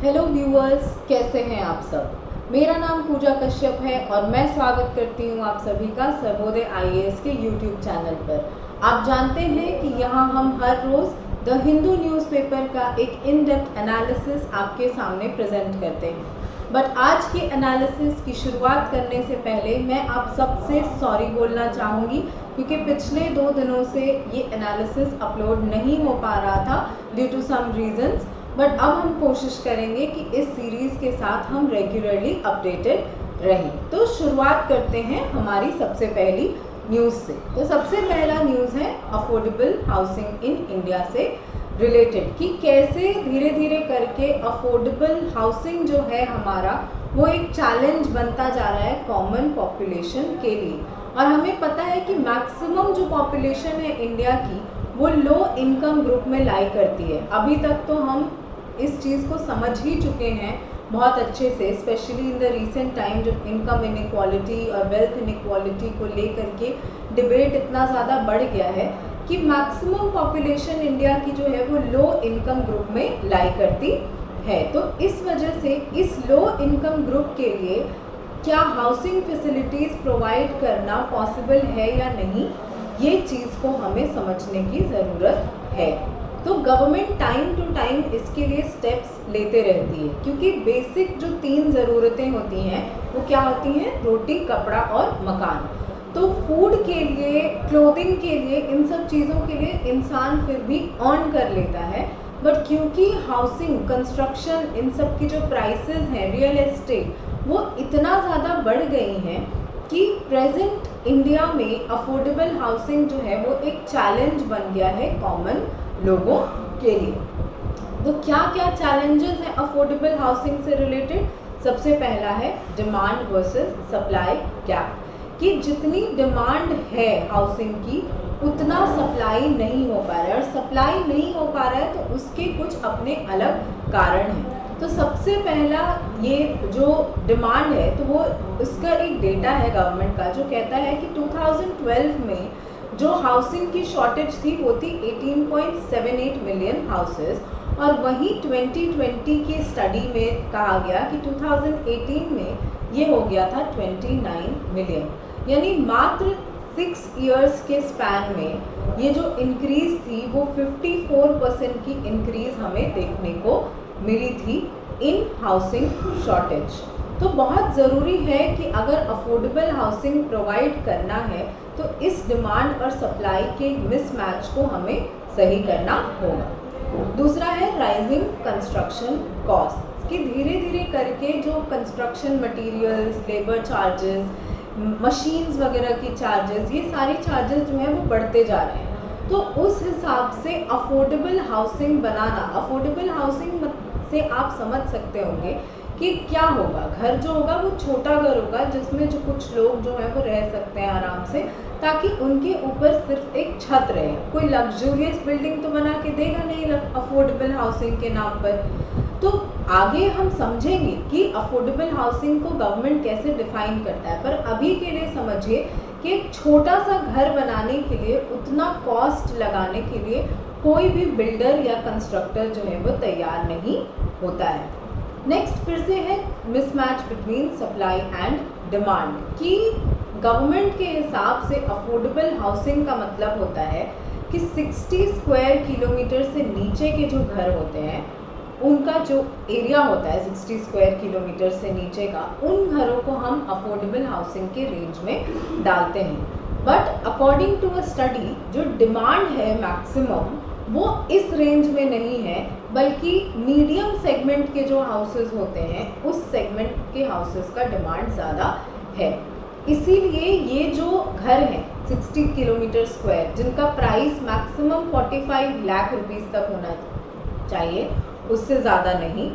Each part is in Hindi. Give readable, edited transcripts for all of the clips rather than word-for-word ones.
हेलो व्यूअर्स, कैसे हैं आप सब। मेरा नाम पूजा कश्यप है और मैं स्वागत करती हूं आप सभी का सर्वोदय आईएएस के यूट्यूब चैनल पर। आप जानते हैं कि यहां हम हर रोज़ द हिंदू न्यूज़पेपर का एक इन डेप्थ एनालिसिस आपके सामने प्रेजेंट करते हैं। बट आज के एनालिसिस की शुरुआत करने से पहले मैं आप सबसे सॉरी बोलना चाहूँगी, क्योंकि पिछले 2 दिनों से ये एनालिसिस अपलोड नहीं हो पा रहा था due to some reasons. But अब हम कोशिश करेंगे कि इस सीरीज़ के साथ हम रेगुलरली अपडेटेड रहें। तो शुरुआत करते हैं हमारी सबसे पहली न्यूज़ से। तो सबसे पहला न्यूज़ है अफोर्डेबल हाउसिंग इन इंडिया से रिलेटेड, कि कैसे धीरे धीरे करके अफोर्डेबल हाउसिंग जो है हमारा वो एक चैलेंज बनता जा रहा है कॉमन पॉपुलेशन के लिए। और हमें पता है कि मैक्सिमम जो पॉपुलेशन है इंडिया की वो लो इनकम ग्रुप में लाई करती है। अभी तक तो हम इस चीज़ को समझ ही चुके हैं बहुत अच्छे से, specially in the recent time जब इनकम इनइक्वालिटी और वेल्थ इनइक्वालिटी को लेकर के डिबेट इतना ज़्यादा बढ़ गया है कि मैक्सिमम पॉपुलेशन इंडिया की जो है वो लो इनकम ग्रुप में लाई करती है। तो इस वजह से इस लो इनकम ग्रुप के लिए क्या हाउसिंग फैसिलिटीज़ प्रोवाइड करना पॉसिबल है या नहीं, ये चीज़ को हमें समझने की ज़रूरत है। तो गवर्नमेंट टाइम टू टाइम इसके लिए स्टेप्स लेते रहती है, क्योंकि बेसिक जो 3 ज़रूरतें होती हैं वो क्या होती हैं? रोटी, कपड़ा और मकान। तो फूड के लिए, क्लोथिंग के लिए, इन सब चीज़ों के लिए इंसान फिर भी अर्न कर लेता है। बट क्योंकि हाउसिंग, कंस्ट्रक्शन, इन सब की जो प्राइसेस हैं, रियल एस्टेट, वो इतना ज़्यादा बढ़ गई हैं कि प्रेजेंट इंडिया में अफोर्डेबल हाउसिंग जो है वो एक चैलेंज बन गया है कॉमन लोगों के लिए। तो क्या क्या चैलेंजेस हैं अफोर्डेबल हाउसिंग से रिलेटेड? सबसे पहला है डिमांड वर्सेस सप्लाई गैप, कि जितनी डिमांड है हाउसिंग की उतना सप्लाई नहीं हो पा रहा है, और सप्लाई नहीं हो पा रहा है तो उसके कुछ अपने अलग कारण हैं। तो सबसे पहला ये जो डिमांड है तो वो इसका एक डेटा है गवर्नमेंट का जो कहता है कि 2012 में जो हाउसिंग की शॉर्टेज थी वो थी 18.78 मिलियन हाउसेस, और वहीं 2020 की स्टडी में कहा गया कि 2018 में ये हो गया था 29 मिलियन। यानी मात्र 6 इयर्स के स्पैन में ये जो इंक्रीज़ थी वो 54% की इंक्रीज़ हमें देखने को मिली थी इन हाउसिंग शॉर्टेज। तो बहुत ज़रूरी है कि अगर अफोर्डेबल हाउसिंग प्रोवाइड करना है तो इस डिमांड और सप्लाई के मिसमैच को हमें सही करना होगा। दूसरा है राइजिंग कंस्ट्रक्शन कॉस्ट, कि धीरे धीरे करके जो construction materials, labour charges, machines वगैरह की चार्जेस, ये सारी चार्जेस जो हैं वो बढ़ते जा रहे हैं। तो उस हिसाब से अफोर्डेबल हाउसिंग बनाना, अफोर्डेबल हाउसिंग से आप समझ सकते होंगे कि क्या होगा। घर जो होगा वो छोटा घर होगा जिसमें जो कुछ लोग जो हैं वो रह सकते हैं आराम से, ताकि उनके ऊपर सिर्फ एक छत रहे। कोई लग्जूरियस बिल्डिंग तो बना के देगा नहीं अफोर्डेबल हाउसिंग के नाम पर। तो आगे हम समझेंगे कि अफोर्डेबल हाउसिंग को गवर्नमेंट कैसे डिफाइन करता है, पर अभी के लिए समझिए कि एक छोटा सा घर बनाने के लिए उतना कॉस्ट लगाने के लिए कोई भी बिल्डर या कंस्ट्रक्टर जो है वो तैयार नहीं होता है। नेक्स्ट फिर से है mismatch between supply and demand, कि गवर्नमेंट के हिसाब से अफोर्डेबल हाउसिंग का मतलब होता है कि 60 स्क्वायर किलोमीटर से नीचे के जो घर होते हैं उनका जो एरिया होता है 60 स्क्वायर किलोमीटर से नीचे का, उन घरों को हम अफोर्डेबल हाउसिंग के रेंज में डालते हैं। But according to a study जो डिमांड है मैक्सिमम वो इस रेंज में नहीं है, बल्कि मीडियम सेगमेंट के जो हाउसेस होते हैं उस सेगमेंट के हाउसेस का डिमांड ज़्यादा है। इसीलिए ये जो घर हैं 60 किलोमीटर स्क्वायर जिनका प्राइस मैक्सिमम 45 लाख रुपीस तक होना चाहिए, उससे ज़्यादा नहीं,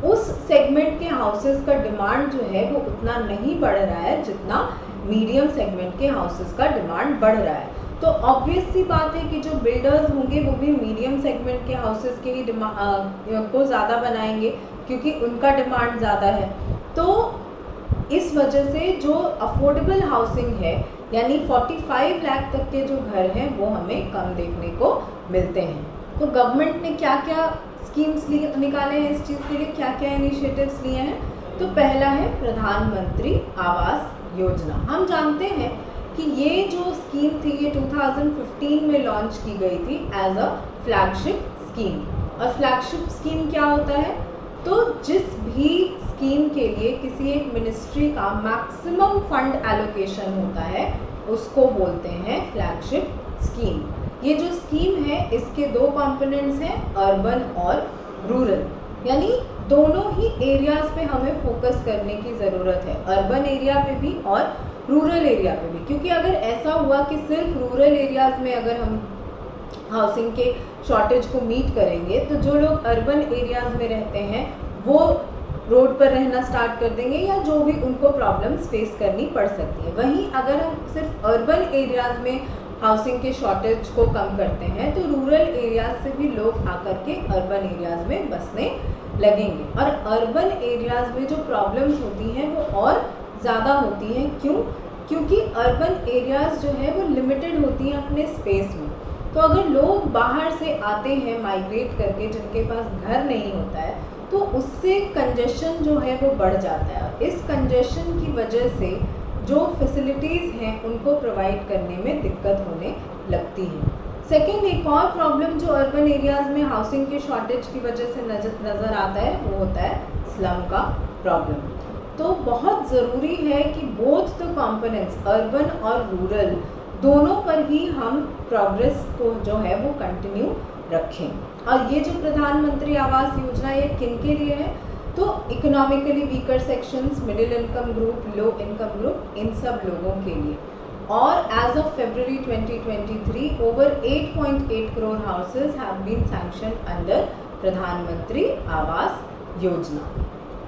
उस सेगमेंट के हाउसेस का डिमांड जो है वो उतना नहीं बढ़ रहा है जितना मीडियम सेगमेंट के हाउसेस का डिमांड बढ़ रहा है। तो ऑब्वियस सी बात है कि जो बिल्डर्स होंगे वो भी मीडियम सेगमेंट के हाउसेस के ही को ज़्यादा बनाएंगे, क्योंकि उनका डिमांड ज़्यादा है। तो इस वजह से जो अफोर्डेबल हाउसिंग है यानी 45 लाख तक के जो घर हैं वो हमें कम देखने को मिलते हैं। तो गवर्नमेंट ने क्या क्या स्कीम्स निकाले हैं इस चीज़ के लिए, क्या क्या इनिशिएटिव्स लिए हैं। तो पहला है प्रधानमंत्री आवास योजना। हम जानते हैं कि ये जो स्कीम थी ये 2015 में लॉन्च की गई थी एज अ फ्लैगशिप स्कीम। और फ्लैगशिप स्कीम क्या होता है, तो जिस भी स्कीम के लिए किसी एक मिनिस्ट्री का मैक्सिमम फंड एलोकेशन होता है उसको बोलते हैं फ्लैगशिप स्कीम। ये जो स्कीम है इसके दो कंपोनेंट्स हैं, अर्बन और रूरल, यानी दोनों ही एरियाज पे हमें फोकस करने की ज़रूरत है, अर्बन एरिया पे भी और रूरल एरिया पे भी। क्योंकि अगर ऐसा हुआ कि सिर्फ रूरल एरियाज में अगर हम हाउसिंग के शॉर्टेज को मीट करेंगे तो जो लोग अर्बन एरियाज में रहते हैं वो रोड पर रहना स्टार्ट कर देंगे या जो भी उनको प्रॉब्लम्स फेस करनी पड़ सकती है। वहीं अगर हम सिर्फ अर्बन एरियाज में हाउसिंग के शॉर्टेज को कम करते हैं तो रूरल एरियाज से भी लोग आकर के अर्बन एरियाज में बसने लगेंगे। और अर्बन एरियाज में जो प्रॉब्लम्स होती हैं वो और ज़्यादा होती हैं। क्यों? क्योंकि अर्बन एरियाज जो है वो लिमिटेड होती हैं अपने स्पेस में। तो अगर लोग बाहर से आते हैं माइग्रेट करके जिनके पास घर नहीं होता है तो उससे कंजेशन जो है वो बढ़ जाता है। और इस कंजेशन की वजह से जो फैसिलिटीज़ हैं उनको प्रोवाइड करने में दिक्कत होने लगती है। सेकेंड, एक और प्रॉब्लम जो अर्बन एरियाज़ में हाउसिंग के शॉर्टेज की वजह से नज़र आता है वो होता है स्लम का प्रॉब्लम। तो बहुत ज़रूरी है कि बोथ द कंपोनेंट्स अर्बन और रूरल दोनों पर ही हम प्रोग्रेस को जो है वो कंटिन्यू रखें। और ये जो प्रधानमंत्री आवास योजना ये किन के लिए है, तो economically weaker sections, middle income group, low income group, इन सब लोगों के लिए। और as of February 2023 over 8.8 crore houses have been sanction under Pradhan Mantri Awas योजना।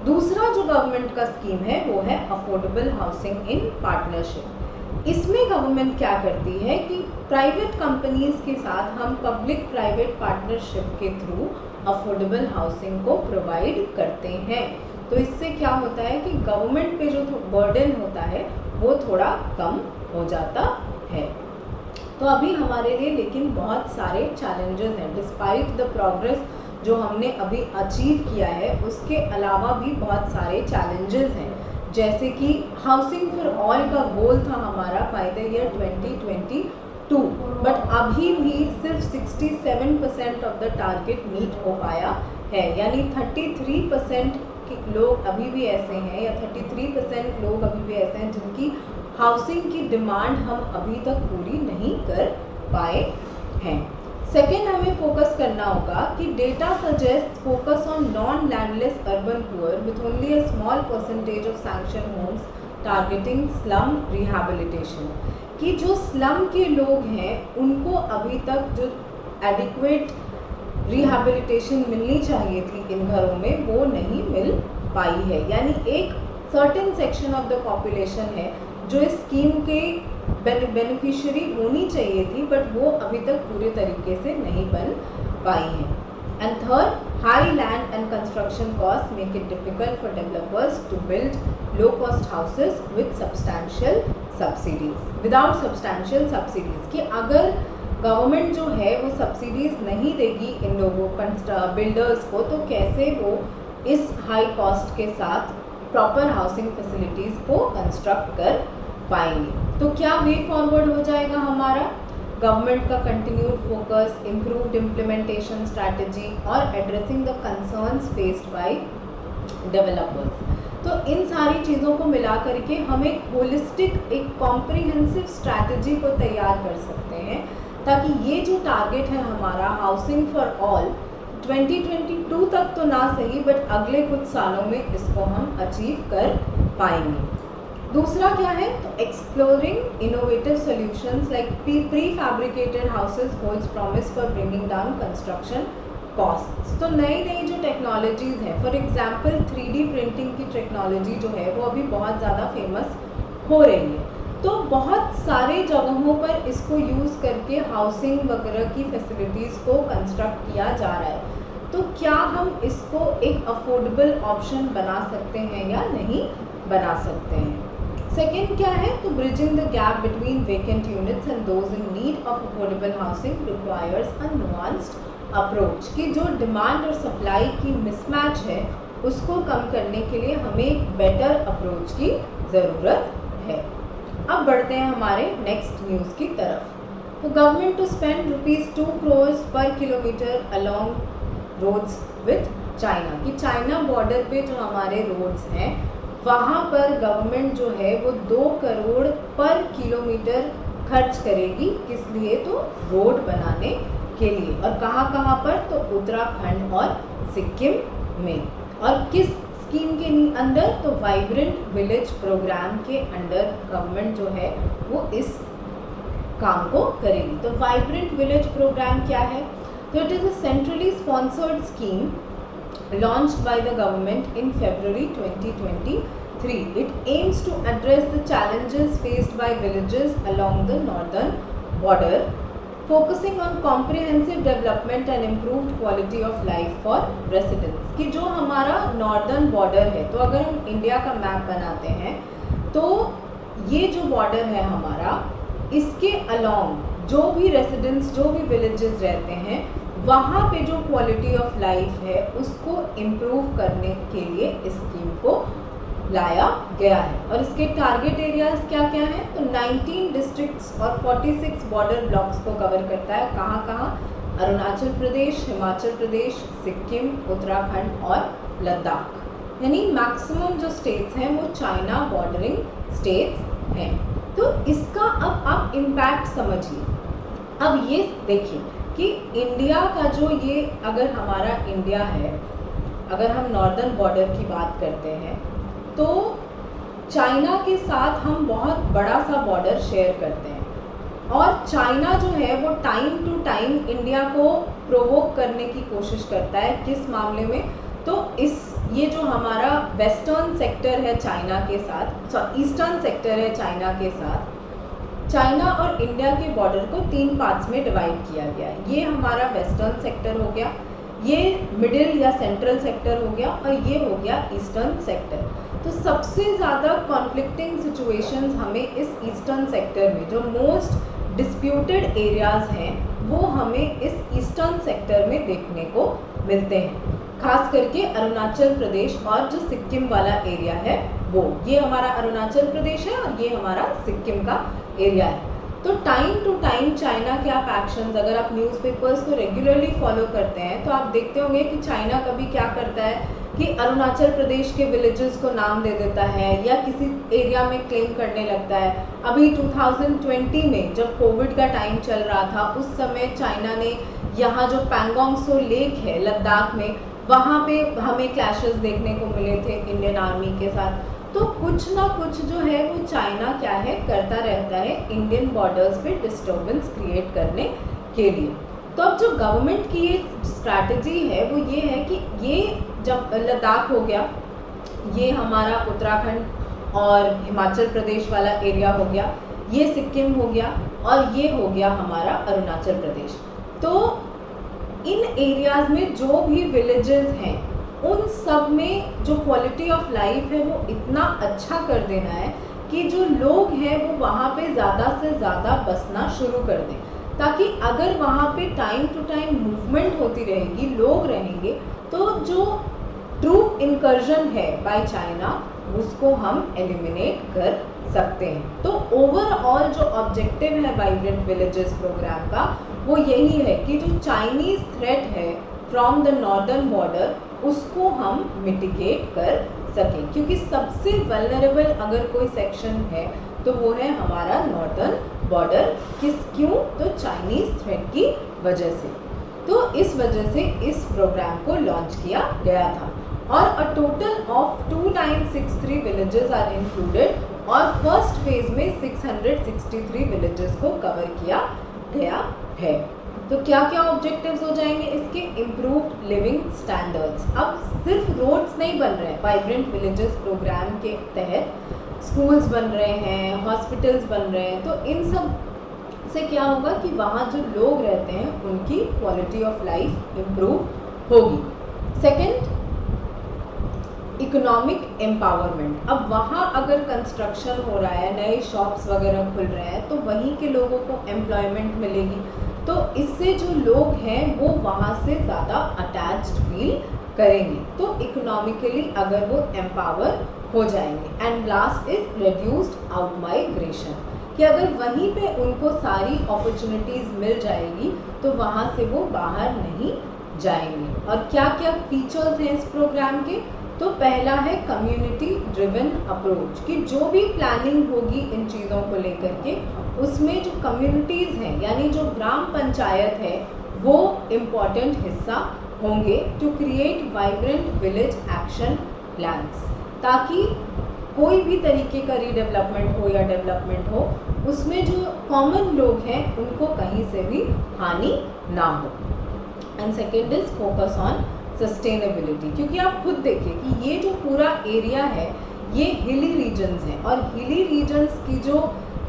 दूसरा जो गवर्नमेंट का स्कीम है वो है अफोर्डेबल हाउसिंग इन पार्टनरशिप। इसमें गवर्नमेंट क्या करती है कि प्राइवेट कंपनीज के साथ हम पब्लिक प्राइवेट पार्टनरशिप के थ्रू अफोर्डेबल हाउसिंग को प्रोवाइड करते हैं। तो इससे क्या होता है कि गवर्नमेंट पे जो बर्डन होता है वो थोड़ा कम हो जाता है। तो अभी हमारे लिए लेकिन बहुत सारे चैलेंजेस हैं। डिस्पाइट द प्रोग्रेस जो हमने अभी अचीव किया है उसके अलावा भी बहुत सारे चैलेंजेस हैं। जैसे कि हाउसिंग फॉर ऑल का गोल था हमारा बाय द ईयर 2022, बट अभी भी सिर्फ 67% ऑफ द टारगेट मीट हो पाया है। यानी 33% लोग अभी भी ऐसे हैं या 33% लोग अभी भी ऐसे हैं जिनकी हाउसिंग की डिमांड हम अभी तक पूरी नहीं कर पाए हैं। सेकेंड, हमें फोकस करना होगा कि data suggest focus on non landless urban poor with only a small percentage of sanction homes targeting slum rehabilitation. कि जो स्लम के लोग हैं उनको अभी तक जो एडिक्वेट रिहैबिलिटेशन मिलनी चाहिए थी इन घरों में वो नहीं मिल पाई है। यानी एक certain section of the population है जो इस स्कीम के बेनिफिशियरी होनी चाहिए थी बट वो अभी तक पूरे तरीके से नहीं बन पाई हैं। And third, high land and construction cost make it difficult for developers to build low cost houses with substantial subsidies without substantial subsidies. कि अगर गवर्नमेंट जो है वो सब्सिडीज नहीं देगी इन लोगों बिल्डर्स को तो कैसे वो इस हाई कॉस्ट के साथ प्रॉपर हाउसिंग फैसिलिटीज़ को कंस्ट्रक्ट कर पाएंगे। तो क्या वे फॉरवर्ड हो जाएगा हमारा? गवर्नमेंट का continued focus, improved implementation strategy और addressing the concerns faced by developers. तो इन सारी चीज़ों को मिला करके हम एक होलिस्टिक, एक कॉम्प्रिहेंसिव स्ट्रैटेजी को तैयार कर सकते हैं ताकि ये जो टारगेट है हमारा हाउसिंग फॉर ऑल 2022 तक तो ना सही बट अगले कुछ सालों में इसको हम अचीव कर पाएंगे। दूसरा क्या है, तो exploring innovative solutions like pre fabricated houses holds promise for bringing down construction costs. तो नई नई जो टेक्नोलॉजीज़ हैं, फॉर एग्जांपल 3D प्रिंटिंग की टेक्नोलॉजी जो है वो अभी बहुत ज़्यादा फेमस हो रही है। तो बहुत सारे जगहों पर इसको यूज़ करके हाउसिंग वगैरह की फैसिलिटीज़ को कंस्ट्रक्ट किया जा रहा है। तो क्या हम इसको एक अफोर्डेबल ऑप्शन बना सकते हैं या नहीं बना सकते हैं? सेकेंड क्या है, तो bridging the gap between vacant units and those in need of affordable housing requires a nuanced approach कि जो डिमांड और सप्लाई की मिसमैच है उसको कम करने के लिए हमें एक बेटर अप्रोच की ज़रूरत है। अब बढ़ते हैं हमारे नेक्स्ट न्यूज़ की तरफ। तो गवर्नमेंट टू स्पेंड ₹2 crores पर kilometre along roads with China, कि चाइना बॉर्डर पे जो हमारे रोड्स हैं वहाँ पर गवर्नमेंट जो है वो 2 करोड़ पर किलोमीटर खर्च करेगी। किस लिए? तो रोड बनाने के लिए। और कहाँ कहाँ पर? तो उत्तराखंड और सिक्किम में। और किस स्कीम के अंडर? तो वाइब्रेंट विलेज प्रोग्राम के अंडर गवर्नमेंट जो है वो इस काम को करेगी। तो वाइब्रेंट विलेज प्रोग्राम क्या है? तो it is a centrally sponsored scheme launched by the government in February 2023. It aims to address the challenges faced by villages along the northern border, focusing on comprehensive development and improved quality of life for residents. कि जो हमारा नॉर्दर्न बॉर्डर है, तो अगर हम इंडिया का मैप बनाते हैं तो ये जो बॉर्डर है हमारा, इसके अलोंग जो भी रेसिडेंट्स, जो भी विलेजेस रहते हैं, वहाँ पे जो क्वालिटी ऑफ लाइफ है उसको इम्प्रूव करने के लिए इस स्कीम को लाया गया है। और इसके टारगेट एरियाज क्या क्या हैं? तो 19 डिस्ट्रिक्ट्स और 46 बॉर्डर ब्लॉक्स को कवर करता है। कहाँ कहाँ? अरुणाचल प्रदेश, हिमाचल प्रदेश, सिक्किम, उत्तराखंड और लद्दाख। यानी मैक्सिमम जो स्टेट्स हैं वो चाइना बॉर्डरिंग स्टेट्स हैं। तो इसका अब आप इम्पैक्ट समझिए। अब ये देखिए कि इंडिया का जो ये, अगर हमारा इंडिया है, अगर हम नॉर्दर्न बॉर्डर की बात करते हैं तो चाइना के साथ हम बहुत बड़ा सा बॉर्डर शेयर करते हैं। और चाइना जो है वो टाइम टू टाइम इंडिया को प्रोवोक करने की कोशिश करता है। किस मामले में? तो ये जो हमारा वेस्टर्न सेक्टर है चाइना के साथ, ईस्टर्न सेक्टर है चाइना के साथ, चाइना और इंडिया के बॉर्डर को 3 पार्ट्स में डिवाइड किया गया है। ये हमारा वेस्टर्न सेक्टर हो गया, ये मिडिल या सेंट्रल सेक्टर हो गया, और ये हो गया ईस्टर्न सेक्टर। तो सबसे ज़्यादा कॉन्फ्लिक्टिंग सिचुएशंस हमें इस ईस्टर्न सेक्टर में, जो मोस्ट डिस्प्यूटेड एरियाज़ हैं, वो हमें इस ईस्टर्न सेक्टर में देखने को मिलते हैं। खास करके अरुणाचल प्रदेश और जो सिक्किम वाला एरिया है वो, ये हमारा अरुणाचल प्रदेश है और ये हमारा सिक्किम का एरिया है। तो टाइम टू टाइम चाइना के आप एक्शंस, अगर आप न्यूज़पेपर्स को रेगुलरली फॉलो करते हैं तो आप देखते होंगे कि चाइना कभी क्या करता है कि अरुणाचल प्रदेश के विलेजेस को नाम दे देता है या किसी एरिया में क्लेम करने लगता है। अभी 2020 में जब कोविड का टाइम चल रहा था, उस समय चाइना ने यहाँ जो पैंगोंग त्सो लेक है लद्दाख में, वहाँ पे हमें क्लैशेस देखने को मिले थे इंडियन आर्मी के साथ। तो कुछ ना कुछ जो है वो चाइना क्या है करता रहता है इंडियन बॉर्डर्स पे डिस्टर्बेंस क्रिएट करने के लिए। तो अब जो गवर्नमेंट की ये स्ट्रैटेजी है वो ये है कि ये जब लद्दाख हो गया, ये हमारा उत्तराखंड और हिमाचल प्रदेश वाला एरिया हो गया, ये सिक्किम हो गया और ये हो गया हमारा अरुणाचल प्रदेश। तो इन एरियाज़ में जो भी विलेजेस हैं उन सब में जो क्वालिटी ऑफ लाइफ है वो इतना अच्छा कर देना है कि जो लोग हैं वो वहाँ पे ज़्यादा से ज़्यादा बसना शुरू कर दें, ताकि अगर वहाँ पे टाइम टू टाइम मूवमेंट होती रहेगी, लोग रहेंगे, तो जो ट्रूप इनकर्जन है बाय चाइना उसको हम एलिमिनेट कर सकते हैं। तो ओवरऑल जो ऑब्जेक्टिव है वाइब्रेंट विलेजेस प्रोग्राम का वो यही है कि जो चाइनीज़ थ्रेट है फ्रॉम द नॉर्दर्न बॉर्डर उसको हम मिटिगेट कर सकें, क्योंकि सबसे वल्नरेबल अगर कोई सेक्शन है तो वो है हमारा नॉर्दर्न बॉर्डर। क्यों? तो चाइनीज़ थ्रेट की वजह से। तो इस वजह से इस प्रोग्राम को लॉन्च किया गया था और a total of 2963 villages are included और फर्स्ट फेज में 663 विलेजेस को कवर किया गया है। तो क्या क्या ऑब्जेक्टिव्स हो जाएंगे इसके? Improved living standards. अब सिर्फ रोड्स नहीं बन रहे हैं, वाइब्रेंट विलेजेस प्रोग्राम के तहत स्कूल्स बन रहे हैं, हॉस्पिटल्स बन रहे हैं। तो इन सब से क्या होगा कि वहाँ जो लोग रहते हैं उनकी क्वालिटी ऑफ लाइफ इम्प्रूव होगी। Second, economic empowerment. अब वहाँ अगर कंस्ट्रक्शन हो रहा है, नए शॉप्स वगैरह खुल रहे हैं, तो वहीं के लोगों को एम्प्लॉयमेंट मिलेगी। तो इससे जो लोग हैं वो वहाँ से ज़्यादा अटैच्ड फील करेंगे, तो इकोनॉमिकली अगर वो एम्पावर हो जाएंगे। And last is reduced out migration, कि अगर वहीं पे उनको सारी अपॉर्चुनिटीज़ मिल जाएगी तो वहाँ से वो बाहर नहीं जाएंगे। और क्या क्या फीचर्स हैं इस प्रोग्राम के, तो पहला है कम्युनिटी ड्रिवन अप्रोच, कि जो भी प्लानिंग होगी इन चीज़ों को लेकर के उसमें जो कम्युनिटीज़ हैं यानी जो ग्राम पंचायत है वो इम्पॉर्टेंट हिस्सा होंगे to create vibrant village action plans, ताकि कोई भी तरीके का रीडेवलपमेंट हो या डेवलपमेंट हो उसमें जो कॉमन लोग हैं उनको कहीं से भी हानि ना हो। And second is focus on sustainability, क्योंकि आप खुद देखिए कि ये जो पूरा एरिया है ये हिली रीजन्स हैं और हिली रीजन्स की जो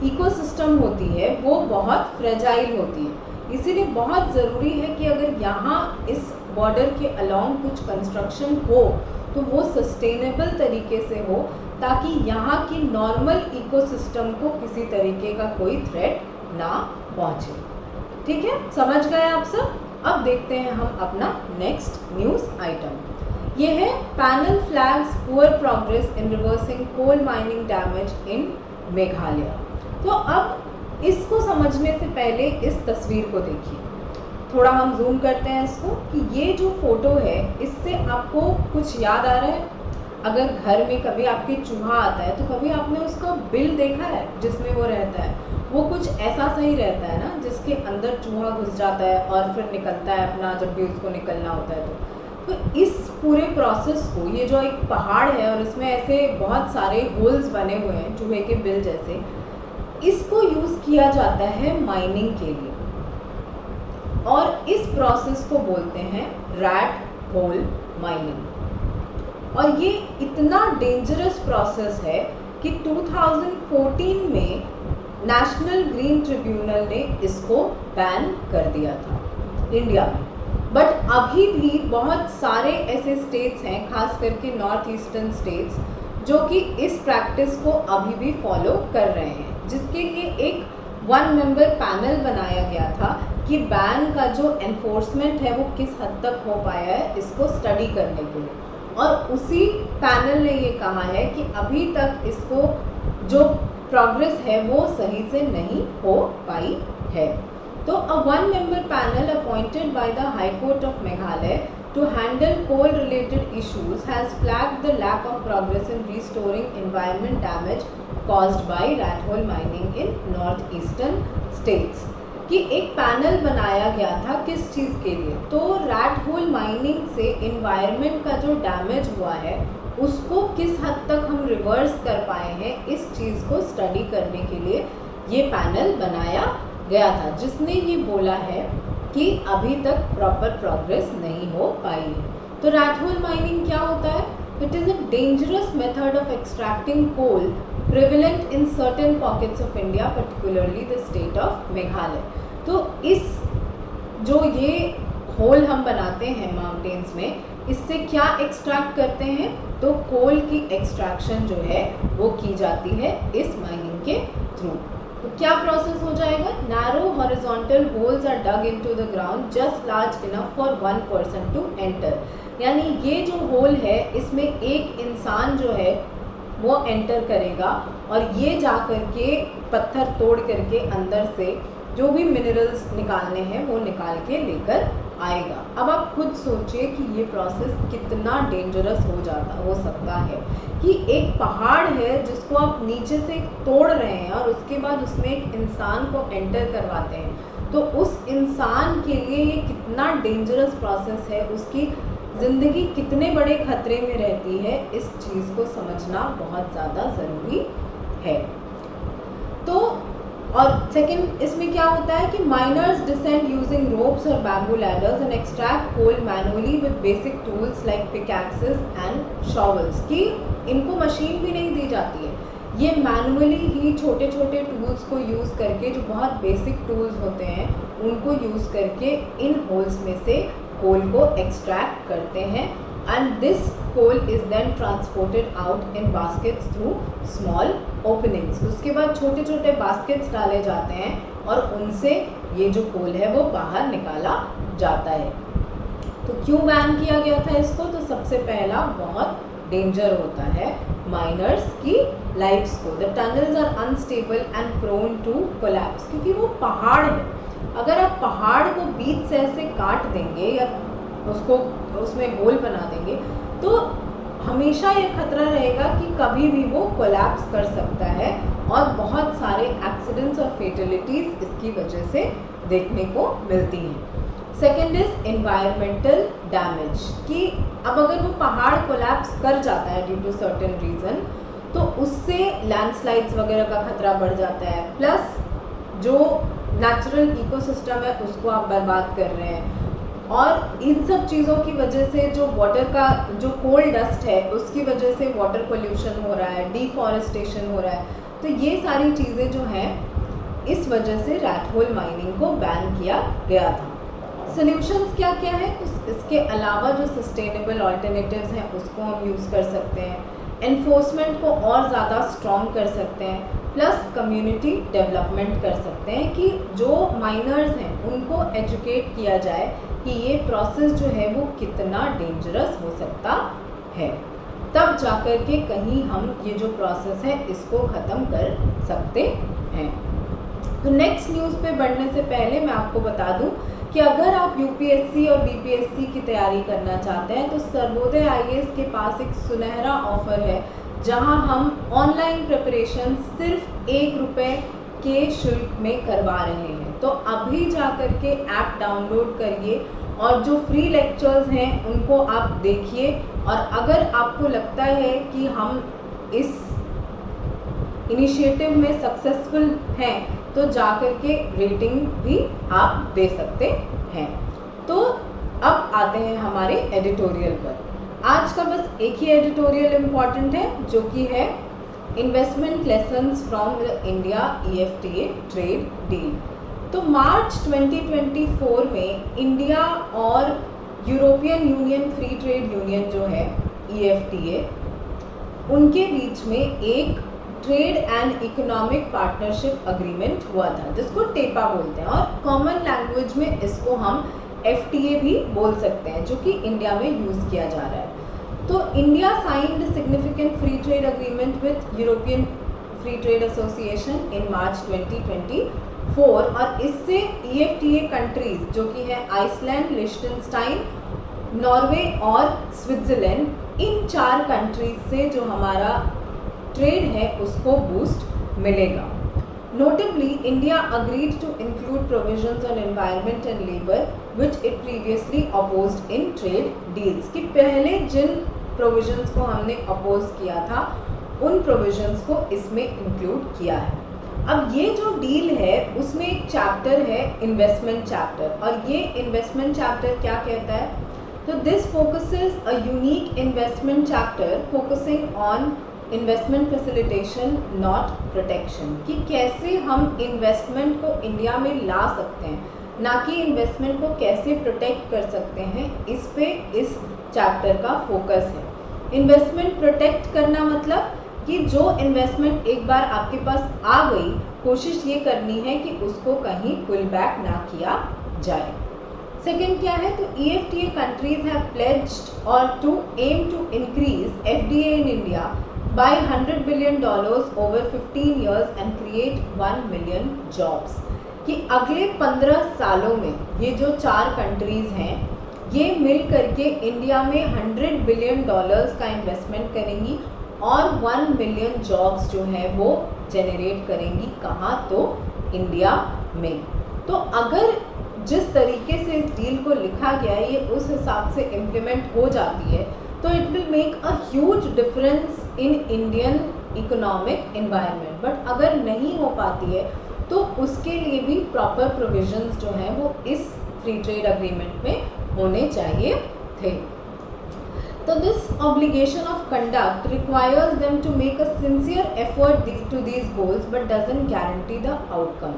इकोसिस्टम होती है वो बहुत फ्रेजाइल होती है, इसीलिए बहुत ज़रूरी है कि अगर यहाँ इस बॉर्डर के अलोंग कुछ कंस्ट्रक्शन हो तो वो सस्टेनेबल तरीके से हो, ताकि यहाँ की नॉर्मल इकोसिस्टम को किसी तरीके का कोई थ्रेट ना पहुँचे। ठीक है, समझ गए आप सब। अब देखते हैं हम अपना नेक्स्ट न्यूज़ आइटम। ये है panel flags poor progress in reversing coal mining damage in Meghalaya. तो अब इसको समझने से पहले इस तस्वीर को देखिए, थोड़ा हम जूम करते हैं इसको, कि ये जो फोटो है इससे आपको कुछ याद आ रहा है? अगर घर में कभी आपके चूहा आता है तो कभी आपने उसका बिल देखा है जिसमें वो रहता है, वो कुछ ऐसा सही रहता है ना, जिसके अंदर चूहा घुस जाता है और फिर निकलता है अपना जब भी उसको निकलना होता है। तो इस पूरे प्रोसेस को, ये जो एक पहाड़ है और इसमें ऐसे बहुत सारे होल्स बने हुए हैं चूहे के बिल जैसे, इसको यूज़ किया जाता है माइनिंग के लिए और इस प्रोसेस को बोलते हैं रैट होल माइनिंग। और ये इतना डेंजरस प्रोसेस है कि 2014 में नेशनल ग्रीन ट्रिब्यूनल ने इसको बैन कर दिया था इंडिया में। बट अभी भी बहुत सारे ऐसे स्टेट्स हैं, खास करके नॉर्थ ईस्टर्न स्टेट्स, जो कि इस प्रैक्टिस को अभी भी फॉलो कर रहे हैं, जिसके लिए एक 1 मेंबर पैनल बनाया गया था कि बैन का जो एनफोर्समेंट है वो किस हद तक हो पाया है, इसको स्टडी करने के लिए। और उसी पैनल ने ये कहा है कि अभी तक इसको जो प्रोग्रेस है वो सही से नहीं हो पाई है। तो अ 1 member panel appointed by the High Court of Meghalaya to handle coal related issues has flagged the lack of progress in restoring environment damage caused by rat hole mining in north eastern states। कि एक पैनल बनाया गया था किस चीज़ के लिए, तो रैट होल माइनिंग से इन्वायरमेंट का जो डैमेज हुआ है उसको किस हद तक हम रिवर्स कर पाए हैं, इस चीज़ को स्टडी करने के लिए ये पैनल बनाया गया था, जिसने ये बोला है कि अभी तक प्रॉपर प्रोग्रेस नहीं हो पाई है। तो रैट होल माइनिंग क्या होता है? It is a dangerous method of extracting coal prevalent in certain pockets of India, particularly the state of Meghalaya. तो इस जो ये होल हम बनाते हैं माउंटेन्स में, इससे क्या एक्सट्रैक्ट करते हैं? तो कोल की एक्सट्रैक्शन जो है वो की जाती है इस माइनिंग के थ्रू। तो क्या प्रोसेस हो जाएगा? Narrow horizontal holes are dug into the ground just large enough for 1 person to enter. यानी ये जो होल है इसमें एक इंसान जो है वो एंटर करेगा और ये जा कर के पत्थर तोड़ करके अंदर से जो भी मिनरल्स निकालने हैं वो निकाल के लेकर आएगा। अब आप खुद सोचिए कि ये प्रोसेस कितना डेंजरस हो सकता है कि एक पहाड़ है जिसको आप नीचे से तोड़ रहे हैं और उसके बाद उसमें एक इंसान को एंटर करवाते हैं, तो उस इंसान के लिए ये कितना डेंजरस प्रोसेस है, उसकी ज़िंदगी कितने बड़े खतरे में रहती है, इस चीज़ को समझना बहुत ज़्यादा ज़रूरी है। तो और सेकंड इसमें क्या होता है कि माइनर्स डिसेंड यूजिंग रोप्स और bamboo ladders and extract coal manually with basic tools like pickaxes and shovels, कि इनको मशीन भी नहीं दी जाती है, ये मैनुअली ही छोटे छोटे टूल्स को यूज़ करके, जो बहुत बेसिक टूल्स होते हैं उनको यूज़ करके इन होल्स में से कोल को एक्सट्रैक्ट करते हैं। And this coal is then transported out in baskets through small openings. उसके बाद छोटे छोटे बास्केट्स डाले जाते हैं और उनसे ये जो कोल है वो बाहर निकाला जाता है। तो क्यों बैन किया गया था इसको? तो सबसे पहला बहुत डेंजर होता है माइनर्स की लाइफ्स को। The tunnels are unstable and prone to collapse, क्योंकि वो पहाड़ है। अगर आप पहाड़ को बीच से ऐसे काट देंगे या उसको उसमें होल बना देंगे तो हमेशा ये खतरा रहेगा कि कभी भी वो कोलैप्स कर सकता है और बहुत सारे एक्सीडेंट्स और फेटलिटीज़ इसकी वजह से देखने को मिलती हैं। सेकेंड इज एनवायरमेंटल डैमेज, कि अब अगर वो पहाड़ कोलैप्स कर जाता है ड्यू टू सर्टेन रीज़न तो उससे लैंडस्लाइड्स वगैरह का खतरा बढ़ जाता है, प्लस जो नेचुरल इकोसिस्टम है उसको आप बर्बाद कर रहे हैं। और इन सब चीज़ों की वजह से जो वाटर का जो कोल डस्ट है उसकी वजह से वाटर पोल्यूशन हो रहा है, डिफॉरेस्टेशन हो रहा है। तो ये सारी चीज़ें जो हैं इस वजह से रैट होल माइनिंग को बैन किया गया था। सॉल्यूशंस क्या क्या है? तो इसके अलावा जो सस्टेनेबल ऑल्टरनेटिव्स हैं उसको हम यूज़ कर सकते हैं, एनफोर्समेंट को और ज़्यादा स्ट्रॉन्ग कर सकते हैं, प्लस कम्युनिटी डेवलपमेंट कर सकते हैं कि जो माइनर्स हैं उनको एजुकेट किया जाए कि ये प्रोसेस जो है वो कितना डेंजरस हो सकता है, तब जाकर के कहीं हम ये जो प्रोसेस है इसको ख़त्म कर सकते हैं। तो नेक्स्ट न्यूज़ पे बढ़ने से पहले मैं आपको बता दूं कि अगर आप यूपीएससी और बीपीएससी की तैयारी करना चाहते हैं तो सर्वोदय आईएएस के पास एक सुनहरा ऑफर है जहां हम ऑनलाइन प्रिपरेशन सिर्फ ₹1 के शुल्क में करवा रहे हैं। तो अभी जाकर के ऐप डाउनलोड करिए और जो फ्री लेक्चर्स हैं उनको आप देखिए, और अगर आपको लगता है कि हम इस इनिशिएटिव में सक्सेसफुल हैं तो जाकर के रेटिंग भी आप दे सकते हैं। तो अब आते हैं हमारे एडिटोरियल पर। आज का बस एक ही एडिटोरियल इम्पॉर्टेंट है जो कि है investment lessons from India EFTA trade deal. तो मार्च 2024 में इंडिया और European union free trade union जो है EFTA उनके बीच में एक trade and economic partnership agreement हुआ था जिसको टेपा बोलते हैं, और कॉमन लैंग्वेज में इसको हम FTA भी बोल सकते हैं जो कि इंडिया में यूज़ किया जा रहा है। तो India signed significant free trade agreement with European free trade association in March 2024, और इससे EFTA कंट्रीज जो कि है आइसलैंड, लिechtenstein, नॉर्वे और स्विट्ज़रलैंड, इन 4 कंट्रीज से जो हमारा ट्रेड है उसको बूस्ट मिलेगा। Notably India agreed to include provisions on environment and labour which it previously opposed in trade deals, कि पहले जिन प्रोविजंस को हमने अपोज किया था उन प्रोविजंस को इसमें इंक्लूड किया है। अब ये जो डील है उसमें एक चैप्टर है इन्वेस्टमेंट चैप्टर, और ये इन्वेस्टमेंट चैप्टर क्या कहता है? तो this focuses a unique investment chapter focusing on investment facilitation not protection, कि कैसे हम इन्वेस्टमेंट को इंडिया में ला सकते हैं, ना कि इन्वेस्टमेंट को कैसे प्रोटेक्ट कर सकते हैं, इस पे इस चैप्टर का फोकस है। इन्वेस्टमेंट प्रोटेक्ट करना मतलब कि जो इन्वेस्टमेंट एक बार आपके पास आ गई, कोशिश ये करनी है कि उसको कहीं पुल बैक ना किया जाए। सेकेंड क्या है? तो EFTA कंट्रीज हैव प्लेज्ड और to aim to increase FDI in India by $100 billion over 15 years and create 1 million jobs, कि अगले 15 सालों में ये जो 4 कंट्रीज़ हैं ये मिल करके इंडिया में $100 बिलियन का इन्वेस्टमेंट करेंगी और 1 मिलियन जॉब्स जो है वो जनरेट करेंगी। कहाँ? तो इंडिया में। तो अगर जिस तरीके से इस डील को लिखा गया है ये उस हिसाब से इम्प्लीमेंट हो जाती है तो it will make a huge difference in Indian economic environment. But अगर नहीं हो पाती है तो उसके लिए भी प्रॉपर प्रोविजंस जो हैं वो इस फ्री ट्रेड अग्रीमेंट में होने चाहिए थे। तो this obligation of conduct requires them to make a sincere effort to these goals but doesn't guarantee the outcome,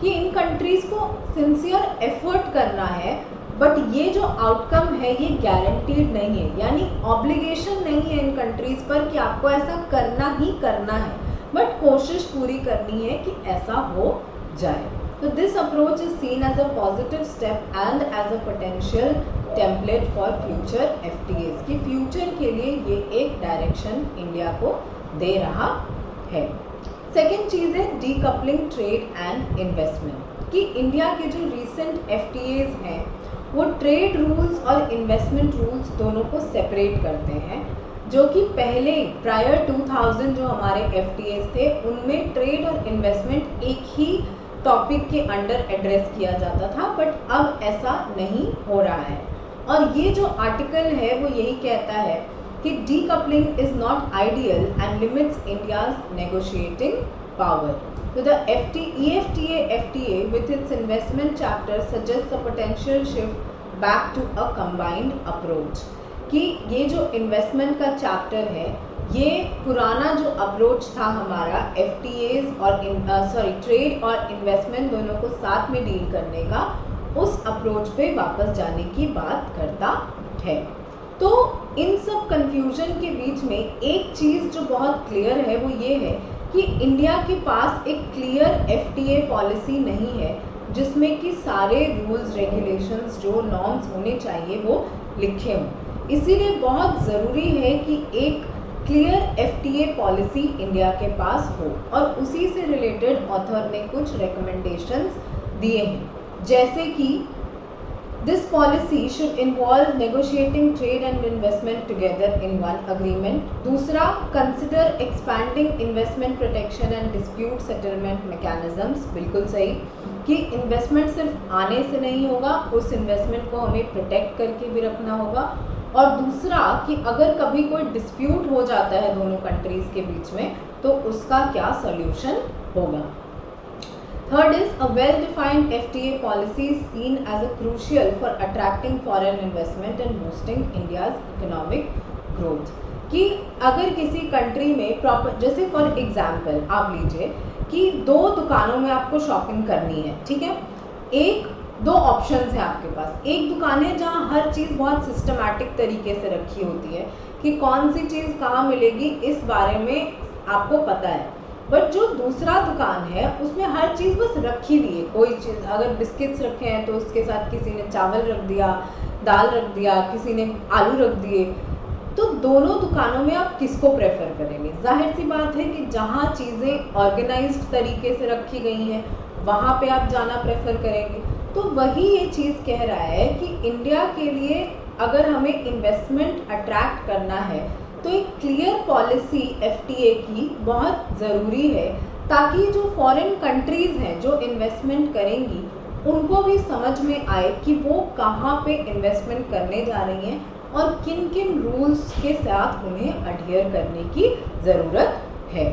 कि इन कंट्रीज़ को सिंसियर एफर्ट करना है बट ये जो आउटकम है ये गारंटीड नहीं है, यानी ऑब्लिगेशन नहीं है इन कंट्रीज़ पर कि आपको ऐसा करना ही करना है, बट कोशिश पूरी करनी है कि ऐसा हो जाए। तो this approach is seen as a positive step and as a potential template for future FTAs कि फ्यूचर के लिए ये एक डायरेक्शन इंडिया को दे रहा है। सेकेंड चीज़ है डीकपलिंग ट्रेड एंड इन्वेस्टमेंट कि इंडिया के जो रिसेंट एफटीएज हैं वो ट्रेड रूल्स और इन्वेस्टमेंट रूल्स दोनों को सेपरेट करते हैं, जो कि पहले प्रायर 2000 जो हमारे एफटीएज थे उनमें ट्रेड और इन्वेस्टमेंट एक ही टॉपिक के अंडर एड्रेस किया जाता था, बट अब ऐसा नहीं हो रहा है। और ये जो आर्टिकल है वो यही कहता है कि decoupling is not ideal and limits India's negotiating power. So the EFTA FTA with its investment chapter suggests a potential shift back to a combined approach कि ये जो इन्वेस्टमेंट का चैप्टर है ये पुराना जो अप्रोच था हमारा FTAs और ट्रेड और इन्वेस्टमेंट दोनों को साथ में डील करने का, उस अप्रोच पे वापस जाने की बात करता है। तो इन सब कंफ्यूजन के बीच में एक चीज़ जो बहुत क्लियर है वो ये है कि इंडिया के पास एक क्लियर एफटीए पॉलिसी नहीं है जिसमें कि सारे रूल्स रेगुलेशंस जो नॉर्म्स होने चाहिए वो लिखे हों। इसीलिए बहुत ज़रूरी है कि एक क्लियर एफटीए पॉलिसी इंडिया के पास हो, और उसी से रिलेटेड ऑथर ने कुछ रिकमेंडेशंस दिए हैं, जैसे कि this policy should involve negotiating trade and investment together in one agreement. दूसरा, consider expanding investment protection and dispute settlement mechanisms. बिल्कुल सही कि इन्वेस्टमेंट सिर्फ आने से नहीं होगा, उस इन्वेस्टमेंट को हमें प्रोटेक्ट करके भी रखना होगा। और दूसरा कि अगर कभी कोई डिस्प्यूट हो जाता है दोनों कंट्रीज़ के बीच में तो उसका क्या सॉल्यूशन होगा। Third is a well-defined FTA policy is seen as a crucial for attracting foreign investment and boosting India's economic growth। कि अगर किसी कंट्री में प्रॉपर, जैसे फॉर एग्जांपल आप लीजिए कि दो दुकानों में आपको शॉपिंग करनी है, ठीक है, दो ऑप्शंस हैं आपके पास। एक दुकान है जहाँ हर चीज़ बहुत सिस्टमैटिक तरीके से रखी होती है कि कौन सी चीज़ कहाँ मिलेगी इस बारे में आपको पता है, बट जो दूसरा दुकान है उसमें हर चीज़ बस रखी हुई है। कोई चीज़ अगर बिस्किट्स रखे हैं तो उसके साथ किसी ने चावल रख दिया, दाल रख दिया, किसी ने आलू रख दिए। तो दोनों दुकानों में आप किसको प्रेफर करेंगे? जाहिर सी बात है कि जहाँ चीज़ें ऑर्गेनाइज्ड तरीके से रखी गई हैं वहाँ पे आप जाना प्रेफर करेंगे। तो वही ये चीज़ कह रहा है कि इंडिया के लिए अगर हमें इन्वेस्टमेंट अट्रैक्ट करना है तो एक क्लियर पॉलिसी एफटीए की बहुत ज़रूरी है, ताकि जो फॉरेन कंट्रीज़ हैं जो इन्वेस्टमेंट करेंगी उनको भी समझ में आए कि वो कहाँ पे इन्वेस्टमेंट करने जा रही हैं और किन किन रूल्स के साथ उन्हें अडहियर करने की ज़रूरत है।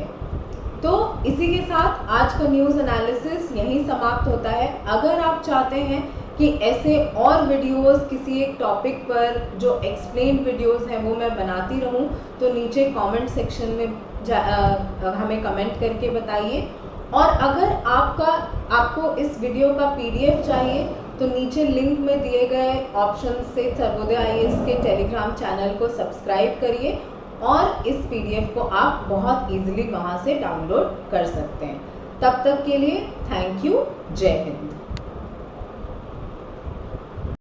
तो इसी के साथ आज का न्यूज़ एनालिसिस यहीं समाप्त होता है। अगर आप चाहते हैं कि ऐसे और वीडियोस किसी एक टॉपिक पर जो एक्सप्लेन वीडियोस हैं वो मैं बनाती रहूं, तो नीचे कमेंट सेक्शन में हमें कमेंट करके बताइए। और अगर आपको इस वीडियो का पीडीएफ चाहिए तो नीचे लिंक में दिए गए ऑप्शन से सर्वोदय IAS के टेलीग्राम चैनल को सब्सक्राइब करिए और इस पीडीएफ को आप बहुत ईजिली वहाँ से डाउनलोड कर सकते हैं। तब तक के लिए थैंक यू, जय हिंद।